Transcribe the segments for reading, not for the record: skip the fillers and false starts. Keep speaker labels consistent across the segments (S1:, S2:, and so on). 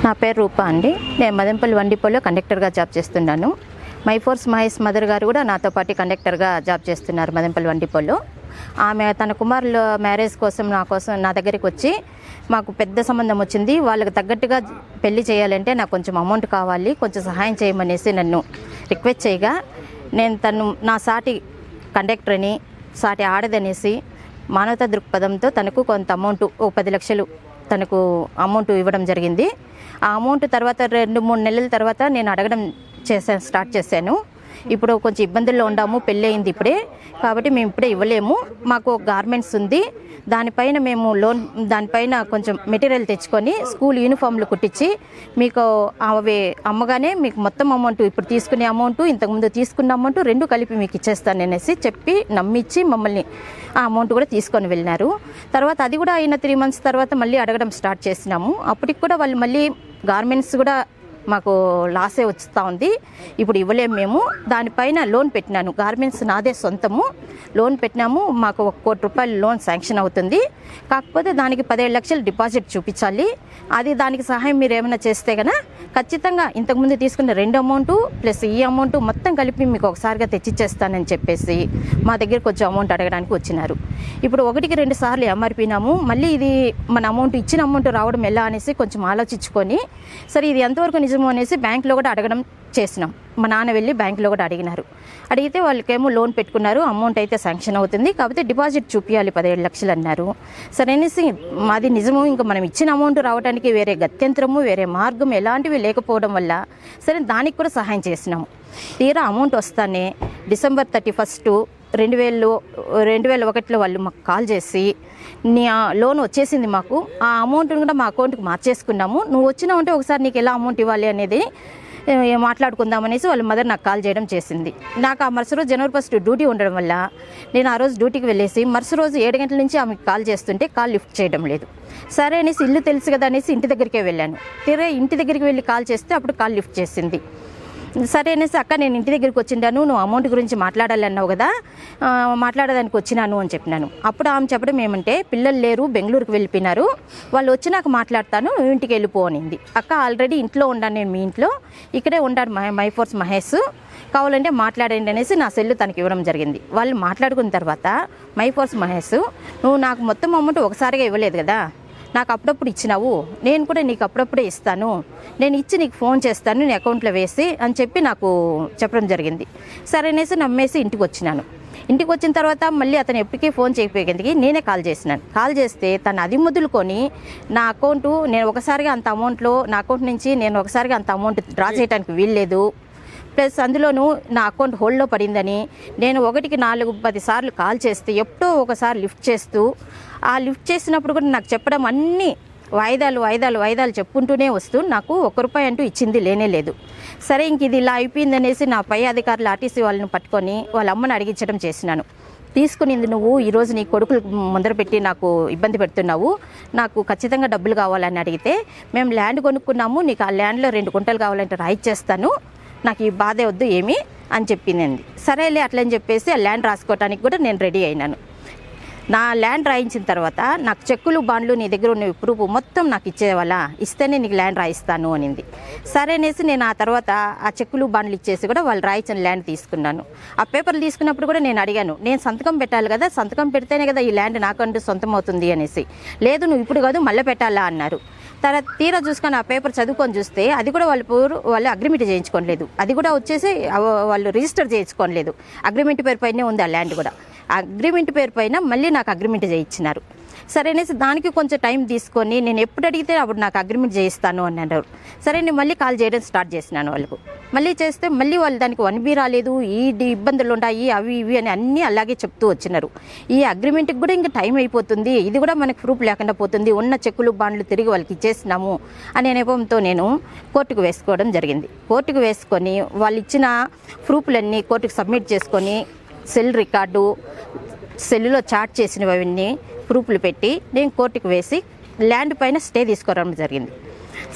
S1: నా పేరు రూప అండి. నేను మదనపల్లి వండిపోలో కండక్టర్గా జాబ్ చేస్తున్నాను. మైఫోర్స్ మహేష్ మదర్ గారు కూడా నాతో పాటు కండక్టర్గా జాబ్ చేస్తున్నారు మదనపల్లి వండిపోలో. ఆమె తన కుమారుల మ్యారేజ్ కోసం నా దగ్గరికి వచ్చి మాకు పెద్ద సంబంధం వచ్చింది, వాళ్ళకి తగ్గట్టుగా పెళ్లి చేయాలంటే నాకు కొంచెం అమౌంట్ కావాలి, కొంచెం సహాయం చేయమనేసి నన్ను రిక్వెస్ట్ చేయగా నేను నా సాటి కండక్టర్ని సాటి ఆడదనేసి మానవతా దృక్పథంతో తనకు కొంత అమౌంట్ 10 లక్షలు తనకు అమౌంట్ ఇవ్వడం జరిగింది. ఆ అమౌంట్ తర్వాత 2-3 నెలల తర్వాత నేను అడగడం స్టార్ట్ చేశాను. ఇప్పుడు కొంచెం ఇబ్బందుల్లో ఉన్నాము, పెళ్ళి అయింది ఇప్పుడే, కాబట్టి మేము ఇప్పుడే ఇవ్వలేము, మాకు గార్మెంట్స్ ఉంది, దానిపైన కొంచెం మెటీరియల్ తెచ్చుకొని స్కూల్ యూనిఫామ్లు కుట్టించి మీకు అవి అమ్మగానే మీకు మొత్తం అమౌంట్, ఇప్పుడు తీసుకునే అమౌంట్, ఇంతకుముందు తీసుకున్న అమౌంట్ 2 కలిపి మీకు ఇచ్చేస్తాను అనేసి చెప్పి నమ్మించి మమ్మల్ని ఆ అమౌంట్ కూడా తీసుకొని వెళ్ళినారు. తర్వాత అది కూడా అయిన 3 మంత్స్ తర్వాత మళ్ళీ అడగడం స్టార్ట్ చేసినాము. అప్పటికి కూడా వాళ్ళు మళ్ళీ గార్మెంట్స్ కూడా మాకు లాసే వస్తూ ఉంది, ఇప్పుడు ఇవ్వలేము మేము, దానిపైన లోన్ పెట్టినాను. గార్మెంట్స్ నాదే సొంతము, లోన్ పెట్టినాము, మాకు 1 కోటి రూపాయలు లోన్ శాంక్షన్ అవుతుంది. కాకపోతే దానికి 17 లక్షలు డిపాజిట్ చూపించాలి. అది దానికి సహాయం మీరు ఏమైనా చేస్తే కనుక ఖచ్చితంగా ఇంతకుముందు తీసుకున్న 2 అమౌంటు ప్లస్ ఈ అమౌంట్ మొత్తం కలిపి మీకు ఒకసారిగా తెచ్చిచ్చేస్తానని చెప్పేసి మా దగ్గర కొంచెం అమౌంట్ అడగడానికి వచ్చినారు. ఇప్పుడు 1-2 సార్లు ఏమారిపోయినాము. మళ్ళీ ఇది మన అమౌంట్ ఇచ్చిన అమౌంట్ రావడం ఎలా అనేసి కొంచెం ఆలోచించుకొని సరే ఇది ఎంతవరకు నిజమో అనేసి బ్యాంకులో కూడా అడగడం చేసినాం. మా నాన్న వెళ్ళి బ్యాంకులో కూడా అడిగితే వాళ్ళకేమో లోన్ పెట్టుకున్నారు, అమౌంట్ అయితే శాంక్షన్ అవుతుంది, కాకపోతే డిపాజిట్ చూపించాలి 17 లక్షలు అన్నారు. సరే అనేసి మాది నిజము, ఇంకా మనం ఇచ్చిన అమౌంట్ రావడానికి వేరే గత్యంతరము వేరే మార్గం ఎలాంటివి లేకపోవడం వల్ల సరే దానికి కూడా సహాయం చేసినాము. తీరా అమౌంట్ వస్తానే డిసెంబర్ 31, 2001లో వాళ్ళు మాకు కాల్ చేసి నీ లోన్ వచ్చేసింది, మాకు ఆ అమౌంట్ని కూడా మా అకౌంట్కి మార్చేసుకున్నాము, నువ్వు వచ్చినావు అంటే ఒకసారి నీకు ఎలా అమౌంట్ ఇవ్వాలి అనేది మాట్లాడుకుందామనేసి వాళ్ళ మదర్ నాకు కాల్ చేయడం చేసింది. నాకు ఆ మరుసటి రోజు జనవరి 1 డ్యూటీ ఉండడం వల్ల నేను ఆ రోజు డ్యూటీకి వెళ్ళేసి మరుసటి రోజు 7 గంటల నుంచి ఆమెకు కాల్ చేస్తుంటే కాల్ లిఫ్ట్ చేయడం లేదు. సరే అనేసి ఇల్లు తెలుసు కదా అనేసి ఇంటి దగ్గరికే వెళ్ళాను. తీరా ఇంటి దగ్గరికి వెళ్ళి కాల్ చేస్తే అప్పుడు కాల్ లిఫ్ట్ చేసింది. సరే అనేసి అక్క నేను ఇంటి దగ్గరికి వచ్చిండాను, నువ్వు అమౌంట్ గురించి మాట్లాడాలి అన్నావు కదా, మాట్లాడడానికి వచ్చినాను అని చెప్పినాను. అప్పుడు ఆమె చెప్పడం ఏమంటే పిల్లలు లేరు, బెంగళూరుకి వెళ్ళిపోయినారు, వాళ్ళు వచ్చి నాకు మాట్లాడతాను, ఇంటికి వెళ్ళిపో అనింది. అక్క ఆల్రెడీ ఇంట్లో ఉండాను, నేను మీ ఇంట్లో ఇక్కడే ఉండాడు మైఫోర్స్ మహేష్, కావాలంటే మాట్లాడండి అనేసి నా సెల్లు తనకి ఇవ్వడం జరిగింది. వాళ్ళు మాట్లాడుకున్న తర్వాత మైఫోర్స్ మహేష్ నువ్వు నాకు మొత్తం అమౌంట్ ఒకసారిగా ఇవ్వలేదు కదా, నాకు అప్పుడప్పుడు ఇచ్చినావు, నేను కూడా నీకు అప్పుడప్పుడే ఇస్తాను, నేను ఇచ్చి నీకు ఫోన్ చేస్తాను నీ అకౌంట్లో వేసి అని చెప్పి నాకు చెప్పడం జరిగింది. సరే అనేసి నమ్మేసి ఇంటికి వచ్చినాను. ఇంటికి వచ్చిన తర్వాత మళ్ళీ అతను ఎప్పటికీ ఫోన్ చేయకపోయేందుకు నేనే కాల్ చేసినాను. కాల్ చేస్తే తను అది మొదలుకొని నా అకౌంటు నేను ఒకసారిగా అంత అమౌంట్లో నా అకౌంట్ నుంచి నేను ఒకసారిగా అంత అమౌంట్ డ్రా చేయడానికి వీల్లేదు, ప్లస్ అందులోనూ నా అకౌంట్ హోల్డ్లో పడిందని నేను 1-4-10 సార్లు కాల్ చేస్తే ఎప్పుడో ఒకసారి లిఫ్ట్ చేస్తూ ఆ లిఫ్ట్ చేసినప్పుడు కూడా నాకు చెప్పడం అన్నీ వాయిదాలు చెప్పుకుంటూనే వస్తూ నాకు 1 రూపాయి అంటూ ఇచ్చింది లేనే లేదు. సరే ఇంక ఇది ఇలా అయిపోయిందనేసి నా పై అధికారులు ఆర్టీసీ వాళ్ళని పట్టుకొని వాళ్ళ అమ్మని అడిగించడం చేసినాను. తీసుకునింది నువ్వు ఈరోజు నీ కొడుకులు ముందర పెట్టి నాకు ఇబ్బంది పెడుతున్నావు, నాకు ఖచ్చితంగా డబ్బులు కావాలని అడిగితే మేము ల్యాండ్ కొనుక్కున్నాము, నీకు ఆ ల్యాండ్లో 2 గుంటలు కావాలంటే రాయిచ్చేస్తాను, నాకు ఈ బాధే వద్దు ఏమి అని చెప్పిందండి. సరేలే అట్లని చెప్పేసి ఆ ల్యాండ్ రాసుకోవడానికి కూడా నేను రెడీ అయినాను. నా ల్యాండ్ రాయించిన తర్వాత నాకు చెక్కులు బాండ్లు నీ దగ్గర ఉన్న ప్రూఫ్ మొత్తం నాకు ఇచ్చేవాళ్ళ, ఇస్తేనే నీకు ల్యాండ్ రాయిస్తాను అనింది. సరే అనేసి నేను ఆ తర్వాత ఆ చెక్కులు బాండ్లు ఇచ్చేసి కూడా వాళ్ళు రాయించిన ల్యాండ్ తీసుకున్నాను. ఆ పేపర్లు తీసుకున్నప్పుడు కూడా నేను అడిగాను, నేను సంతకం పెట్టాలి కదా, సంతకం పెడితేనే కదా ఈ ల్యాండ్ నాకంటూ సొంతం అవుతుంది అనేసి. లేదు నువ్వు ఇప్పుడు కాదు మళ్ళీ పెట్టాలా అన్నారు. తర్వాత తీరా చూసుకొని ఆ పేపర్ చదువుకొని చూస్తే అది కూడా వాళ్ళు అగ్రిమెంట్ చేయించుకోలేదు, అది కూడా వచ్చేసి వాళ్ళు రిజిస్టర్ చేయించుకోలేదు, అగ్రిమెంట్ పేరు పైనే ఉంది ఆ ల్యాండ్ కూడా. అగ్రిమెంట్ పేరు పైన మళ్ళీ నాకు అగ్రిమెంట్ చేయించినారు. సరే అనేసి దానికి కొంచెం టైం తీసుకొని నేను ఎప్పుడు అడిగితే అప్పుడు నాకు అగ్రిమెంట్ చేయిస్తాను అని అన్నారు. సరే నేను మళ్ళీ కాల్ చేయడం స్టార్ట్ చేసినాను వాళ్ళకు. మళ్ళీ చేస్తే మళ్ళీ వాళ్ళు దానికి 1B రాలేదు, ఈ ఇబ్బందులు ఉన్నాయి అవి ఇవి అని అన్నీ అలాగే చెప్తూ వచ్చినారు. ఈ అగ్రిమెంట్కి కూడా ఇంకా టైం అయిపోతుంది, ఇది కూడా మనకు ప్రూఫ్ లేకుండా పోతుంది, ఉన్న చెక్కులు బాండ్లు తిరిగి వాళ్ళకి ఇచ్చేసినాము అనే నెపంతో నేను కోర్టుకు వేసుకోవడం జరిగింది. కోర్టుకు వేసుకొని వాళ్ళు ఇచ్చిన ప్రూఫ్లన్నీ కోర్టుకు సబ్మిట్ చేసుకొని సెల్ రికార్డు, సెల్లులో చాట్ చేసినవన్నీ ప్రూఫ్లు పెట్టి నేను కోర్టుకు వేసి ల్యాండ్ పైన స్టే తీసుకోవడం జరిగింది.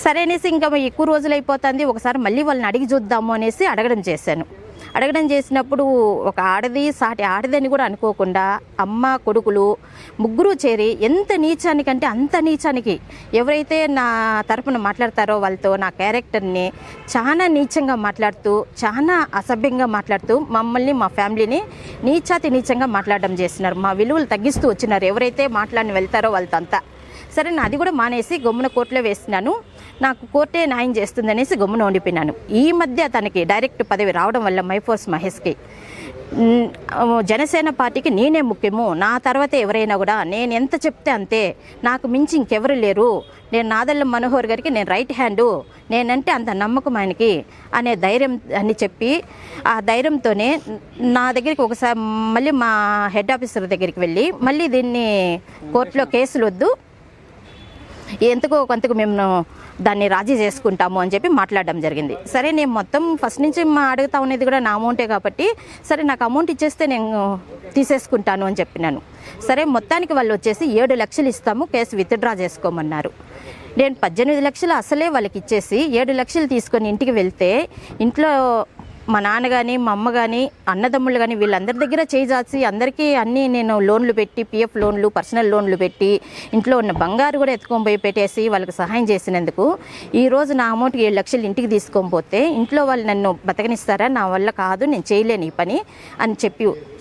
S1: సరే అనేసి ఇంకా ఎక్కువ రోజులు అయిపోతుంది, ఒకసారి మళ్ళీ వాళ్ళని అడిగి చూద్దాము అనేసి అడగడం చేశాను. అడగడం చేసినప్పుడు ఒక ఆడది సాటి ఆడదని కూడా అనుకోకుండా అమ్మ కొడుకులు ముగ్గురు చేరి ఎంత నీచానికంటే అంత నీచానికి ఎవరైతే నా తరపున మాట్లాడతారో వాళ్ళతో నా క్యారెక్టర్ని చాలా నీచంగా మాట్లాడుతూ చాలా అసభ్యంగా మాట్లాడుతూ మమ్మల్ని మా ఫ్యామిలీని నీచాతి నీచంగా మాట్లాడడం చేస్తున్నారు. మా విలువలు తగ్గిస్తూ వచ్చినారు ఎవరైతే మాట్లాడిని వెళ్తారో వాళ్ళతో అంతా. సరే అది కూడా మానేసి గమ్మున కోర్టులో వేస్తున్నాను, నాకు కోర్టే న్యాయం చేస్తుందనేసి గమ్మున ఉండిపోయినాను. ఈ మధ్య తనకి డైరెక్ట్ పదవి రావడం వల్ల మైఫోర్స్ మహేష్కి జనసేన పార్టీకి నేనే ముఖ్యము, నా తర్వాత ఎవరైనా కూడా నేను ఎంత చెప్తే అంతే, నాకు మించి ఇంకెవరు లేరు, నేను నాదెళ్ల మనోహర్ గారికి నేను రైట్ హ్యాండు, నేనంటే అంత నమ్మకం ఆయనకి అనే ధైర్యం అని చెప్పి ఆ ధైర్యంతోనే నా దగ్గరికి ఒకసారి మళ్ళీ మా హెడ్ ఆఫీసర్ దగ్గరికి వెళ్ళి మళ్ళీ దీన్ని కోర్టులో కేసులు వద్దు, ఎంతకో కొంతకు మేము దాన్ని రాజీ చేసుకుంటాము అని చెప్పి మాట్లాడడం జరిగింది. సరే నేను మొత్తం ఫస్ట్ నుంచి అడుగుతా ఉన్నది కూడా నా అమౌంటే కాబట్టి సరే నాకు అమౌంట్ ఇచ్చేస్తే నేను తీసేసుకుంటాను అని చెప్పినాను. సరే మొత్తానికి వాళ్ళు వచ్చేసి 7 లక్షలు ఇస్తాము, కేసు విత్డ్రా చేసుకోమన్నారు. నేను 18 లక్షలు అసలే వాళ్ళకి ఇచ్చేసి 7 లక్షలు తీసుకొని ఇంటికి వెళ్తే ఇంట్లో మా నాన్న కానీ మా అమ్మ కానీ అన్నదమ్ముళ్ళు కానీ వీళ్ళందరి దగ్గర చేజాచి అందరికీ అన్నీ నేను లోన్లు పెట్టి పిఎఫ్ లోన్లు పర్సనల్ లోన్లు పెట్టి ఇంట్లో ఉన్న బంగారు కూడా ఎత్తుకొని పోయి పెట్టేసి వాళ్ళకి సహాయం చేసినందుకు ఈరోజు నా అమౌంట్ 7 లక్షలు ఇంటికి తీసుకొని పోతే ఇంట్లో వాళ్ళు నన్ను బతకనిస్తారా, నా వల్ల కాదు, నేను చేయలేను ఈ పని అని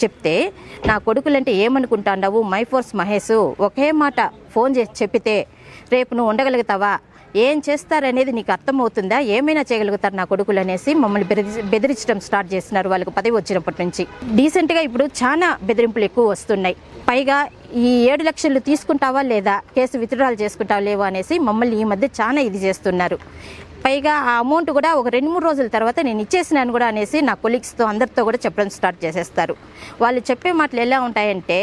S1: చెప్తే నా కొడుకులంటే ఏమనుకుంటాండవు మైఫోర్స్ మహేష్ ఒకే మాట ఫోన్ చేసి చెప్పితే రేపు నువ్వు ఉండగలుగుతావా, ఏం చేస్తారనేది నీకు అర్థమవుతుందా, ఏమైనా చేయగలుగుతారు నా కొడుకులు అనేసి మమ్మల్ని బెదిరించడం స్టార్ట్ చేస్తున్నారు. వాళ్ళకి పదవి వచ్చినప్పటి నుంచి డీసెంట్గా ఇప్పుడు చాలా బెదిరింపులు ఎక్కువ వస్తున్నాయి. పైగా ఈ 7 లక్షలు తీసుకుంటావా లేదా, కేసు విత్డ్రాల్ చేసుకుంటావా లేవా అనేసి మమ్మల్ని ఈ మధ్య చాలా ఇది చేస్తున్నారు. పైగా ఆ అమౌంట్ కూడా ఒక 2-3 రోజుల తర్వాత నేను ఇచ్చేసినాను కూడా అనేసి నా కొలీగ్స్తో అందరితో కూడా చెప్పడం స్టార్ట్ చేసేస్తారు. వాళ్ళు చెప్పే మాటలు ఎలా ఉంటాయంటే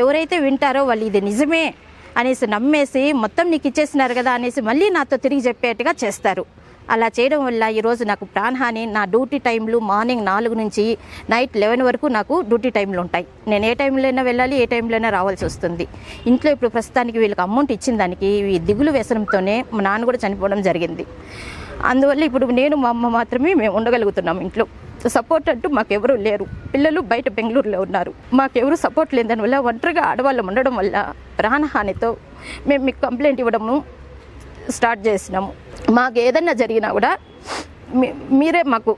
S1: ఎవరైతే వింటారో వాళ్ళు ఇది నిజమే అనేసి నమ్మేసి మొత్తం నీకు ఇచ్చేసినారు కదా అనేసి మళ్ళీ నాతో తిరిగి చెప్పేట్టుగా చేస్తారు. అలా చేయడం వల్ల ఈరోజు నాకు ప్రాణహాని, నా డ్యూటీ టైంలు మార్నింగ్ 4 నుంచి నైట్ 11 వరకు నాకు డ్యూటీ టైంలు ఉంటాయి. నేను ఏ టైంలో అయినా వెళ్ళాలి, ఏ టైంలో అయినా రావాల్సి వస్తుంది. ఇంట్లో ఇప్పుడు ప్రస్తుతానికి వీళ్ళకి అమౌంట్ ఇచ్చిన దానికి ఈ దిగులు వ్యసనంతోనే మా నాన్న కూడా చనిపోవడం జరిగింది. అందువల్ల ఇప్పుడు నేను మా అమ్మ మాత్రమే మేము ఉండగలుగుతున్నాం. ఇంట్లో సపోర్ట్ అంటూ మాకెవరూ లేరు. పిల్లలు బయట బెంగళూరులో ఉన్నారు. మాకెవరు సపోర్ట్ లేని దానివల్ల ఒంటరిగా ఆడవాళ్ళం ఉండడం వల్ల ప్రాణహానితో మేము మీకు కంప్లైంట్ ఇవ్వడము స్టార్ట్ చేసినాము. మాకు ఏదన్నా జరిగినా కూడా మీరే మాకు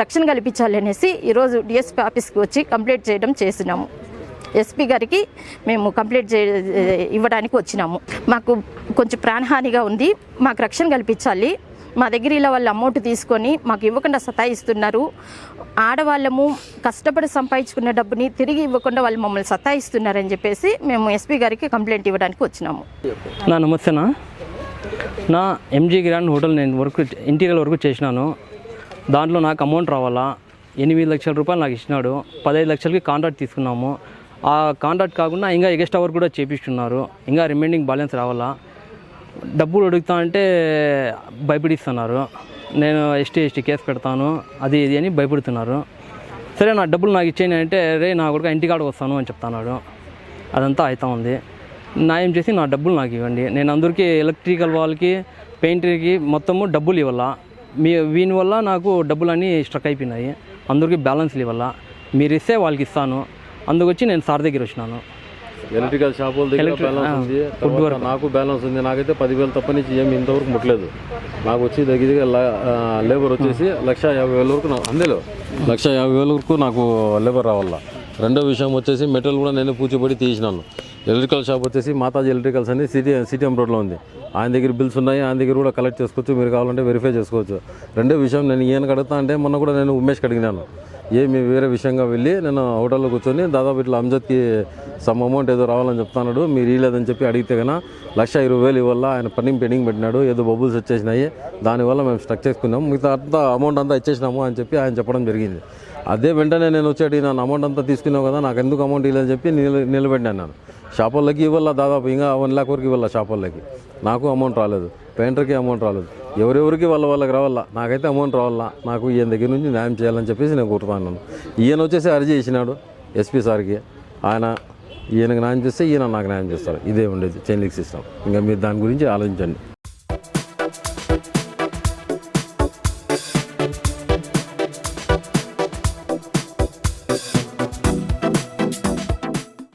S1: రక్షణ కల్పించాలి అనేసి ఈరోజు డిఎస్పీ ఆఫీస్కి వచ్చి కంప్లైంట్ చేయడం చేసినాము. ఎస్పీ గారికి మేము కంప్లైంట్ ఇవ్వడానికి వచ్చినాము. మాకు కొంచెం ప్రాణహానిగా ఉంది, మాకు రక్షణ కల్పించాలి. మా దగ్గర ఇలా వాళ్ళు అమౌంట్ తీసుకొని మాకు ఇవ్వకుండా సతాయిస్తున్నారు. ఆడవాళ్ళము కష్టపడి సంపాదించుకున్న డబ్బుని తిరిగి ఇవ్వకుండా వాళ్ళు మమ్మల్ని సతాయిస్తున్నారని చెప్పేసి మేము ఎస్పీ గారికి కంప్లైంట్ ఇవ్వడానికి వచ్చినాము.
S2: నమస్తేనా, నా ఎంజీ గ్రాండ్ హోటల్ నేను ఇంటీరియర్ వర్క్ చేసినాను. దాంట్లో నాకు అమౌంట్ రావాలా, 8 లక్షల రూపాయలు నాకు ఇచ్చినాడు. 15 లక్షలకి కాంట్రాక్ట్ తీసుకున్నాము. ఆ కాంట్రాక్ట్ కాకుండా ఇంకా ఎక్స్ట్రా వర్క్ కూడా చేపిస్తున్నారు. ఇంకా రిమైనింగ్ బ్యాలెన్స్ రావాలా. డబ్బులు అడుగుతా అంటే భయపడిస్తున్నారు. నేను ఎస్టీ కేసు పెడతాను అది ఇది అని భయపడుతున్నారు. సరే నా డబ్బులు నాకు ఇచ్చేయండి అంటే రే నా కొడుకు ఇంటికాడికి వస్తాను అని చెప్తున్నాడు. అదంతా అవుతా ఉంది. న్యాయం చేసి నా డబ్బులు నాకు ఇవ్వండి. నేను అందరికీ ఎలక్ట్రికల్ వాళ్ళకి పెయింటర్కి మొత్తము డబ్బులు ఇవ్వాలా. వీని వల్ల నాకు డబ్బులన్నీ స్ట్రక్ అయిపోయినాయి. అందరికీ బ్యాలెన్స్లు ఇవ్వాలా. మీరు ఇస్తే వాళ్ళకి ఇస్తాను. అందుకొచ్చి నేను సార్ దగ్గర వచ్చినాను.
S3: ఎలక్ట్రికల్ షాపుల దగ్గర బ్యాలెన్స్ ఉంది, తర్వాత నాకు బ్యాలెన్స్ ఉంది. నాకైతే 10,000 తప్ప నుంచి ఏమి ఇంతవరకు ముట్టలేదు. నాకు వచ్చి దగ్గర లేబర్ వచ్చేసి 1,50,000 వరకు అందులో 1,50,000 వరకు నాకు లేబర్ రావాల. రెండో విషయం వచ్చేసి మెటీరియల్ కూడా నేను పూచిపడి తీసినాను. ఎలక్ట్రికల్ షాప్ వచ్చేసి మాతాజీ ఎలక్ట్రికల్స్ అని సిటీఎం రోడ్లో ఉంది. ఆయన దగ్గర బిల్స్ ఉన్నాయి, ఆయన దగ్గర కూడా కలెక్ట్ చేసుకోవచ్చు. మీరు కావాలంటే వెరిఫై చేసుకోవచ్చు. రెండో విషయం నేను ఈయనకి అడుగుతా అంటే మొన్న కూడా నేను ఉమేష్కి అడిగినాను. ఏమి వేరే విషయంగా వెళ్ళి నేను హోటల్లో కూర్చొని దాదాపు ఇట్లా అంజద్కి సమ్ అమౌంట్ ఏదో రావాలని చెప్తున్నాడు, మీరు ఇవ్వలేదని చెప్పి అడిగితే కన్నా 1,20,000 ఇవ్వాల. ఆయన పెండింగ్ పెట్టినాడు, ఏదో బబుల్స్ వచ్చేసినాయి, దానివల్ల మేము స్ట్రక్ చేసుకున్నాము, మిగతా అంతా అమౌంట్ అంతా ఇచ్చేసినాము అని చెప్పి ఆయన చెప్పడం జరిగింది. అదే వెంటనే నేను వచ్చాడు, నన్ను అమౌంట్ అంతా తీసుకున్నావు కదా, నాకు ఎందుకు అమౌంట్ ఇవ్వలేదని చెప్పి నిలబెట్టాను. షాపులకి ఇవ్వాల, దాదాపు ఇంకా 1 lakh వరకు ఇవ్వాల షాపులకి. నాకు అమౌంట్ రాలేదు, పెయింటర్కి అమౌంట్ రాలేదు. ఎవరెవరికి వాళ్ళకి రావాలా, నాకైతే అమౌంట్ రావాలా. నాకు ఈయన దగ్గర నుంచి న్యాయం చేయాలని చెప్పేసి నేను కోరుతున్నాను. ఈయన వచ్చేసి అర్జీ ఇచ్చినాడు ఎస్పీ సార్కి. ఆయన ఈయనకు న్యాయం చేస్తే ఈయన నాకు న్యాయం చేస్తారు. ఇదే ఉండేది చైన్ లింక్ సిస్టమ్. ఇంకా మీరు దాని గురించి ఆలోచించండి.